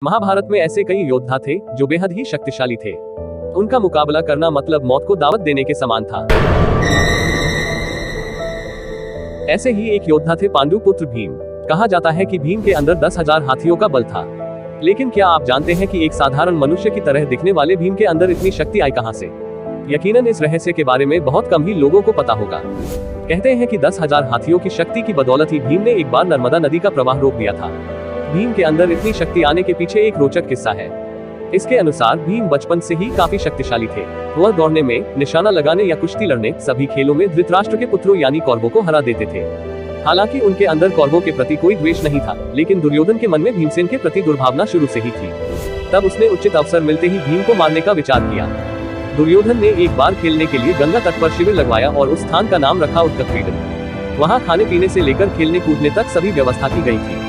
महाभारत में ऐसे कई योद्धा थे जो बेहद ही शक्तिशाली थे। उनका मुकाबला करना मतलब मौत को दावत देने के समान था। ऐसे ही एक योद्धा थे पांडु पुत्र भीम। कहा जाता है कि भीम के अंदर 10,000 हाथियों का बल था। लेकिन क्या आप जानते हैं कि एक साधारण मनुष्य की तरह दिखने वाले भीम के अंदर इतनी शक्ति आई कहां से? यकीनन इस रहस्य के बारे में बहुत कम ही लोगों को पता होगा। कहते हैं कि 10,000 हाथियों की शक्ति की बदौलत ही भीम ने एक बार नर्मदा नदी का प्रवाह रोक दिया था। भीम के अंदर इतनी शक्ति आने के पीछे एक रोचक किस्सा है। इसके अनुसार भीम बचपन से ही काफी शक्तिशाली थे। वह दौड़ने में, निशाना लगाने या कुश्ती लड़ने, सभी खेलों में धृतराष्ट्र के पुत्रों यानी कौरवों को हरा देते थे। हालांकि उनके अंदर कौरवों के प्रति कोई द्वेष नहीं था, लेकिन दुर्योधन के मन में भीमसेन के प्रति दुर्भावना शुरू से ही थी। तब उसने उचित अवसर मिलते ही भीम को मारने का विचार किया। दुर्योधन ने एक बार खेलने के लिए गंगा तट पर शिविर लगवाया और उस स्थान का नाम रखा उत्कलक्रीडन। वहाँ खाने पीने से लेकर खेलने कूदने तक सभी व्यवस्था की गई थी।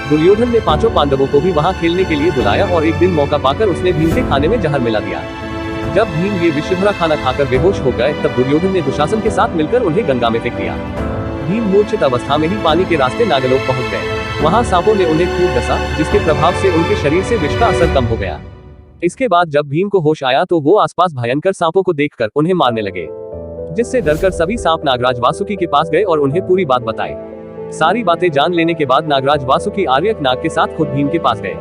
दुर्योधन ने 5 पांडवों को भी वहां खेलने के लिए बुलाया और एक दिन मौका पाकर उसने भीम के खाने में जहर मिला दिया। जब भीम ये विश्व भरा खाना खाकर बेहोश हो गए, तब दुर्योधन ने दुशासन के साथ मिलकर उन्हें गंगा में फेंक दिया। भीम मूर्छित अवस्था में ही पानी के रास्ते नागलोक पहुंच गए। वहां सांपों ने उन्हें खूब डसा, जिसके प्रभाव से उनके शरीर से विष का असर कम हो गया। इसके बाद जब भीम को होश आया तो वो आसपास भयंकर सांपों को देखकर उन्हें मारने लगे, जिससे डरकर सभी सांप नागराज वासुकी के पास गए और उन्हें पूरी बात बताई। सारी बातें जान लेने के बाद नागराज वासुकी आर्यक नाग के साथ खुद भीम के पास गए।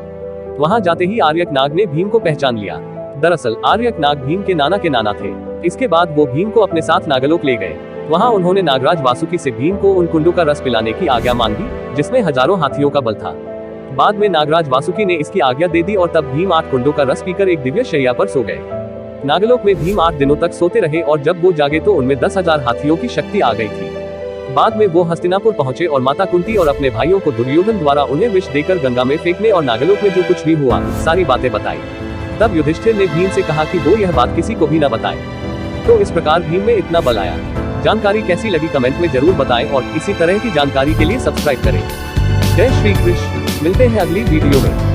वहां जाते ही आर्यक नाग ने भीम को पहचान लिया। दरअसल आर्यक नाग भीम के नाना थे। इसके बाद वो भीम को अपने साथ नागलोक ले गए। वहां उन्होंने नागराज वासुकी से भीम को उन कुंडों का रस पिलाने की आज्ञा मांगी, जिसमें हजारों हाथियों का बल था। बाद में नागराज वासुकी ने इसकी आज्ञा दे दी और तब भीम 8 कुंडों का रस पीकर एक दिव्य शैया पर सो गए। नागलोक में भीम 8 दिनों तक सोते रहे और जब वो जागे तो उनमें 10,000 हाथियों की शक्ति आ गई थी। बाद में वो हस्तिनापुर पहुंचे और माता कुंती और अपने भाइयों को दुर्योधन द्वारा उन्हें विष देकर गंगा में फेंकने और नागलोक में जो कुछ भी हुआ सारी बातें बताई। तब युधिष्ठिर ने भीम से कहा कि वो यह बात किसी को भी न बताए। तो इस प्रकार भीम में इतना बल आया। जानकारी कैसी लगी कमेंट में जरूर बताएं और इसी तरह की जानकारी के लिए सब्सक्राइब करें। जय श्री कृष्ण। मिलते हैं अगली वीडियो में।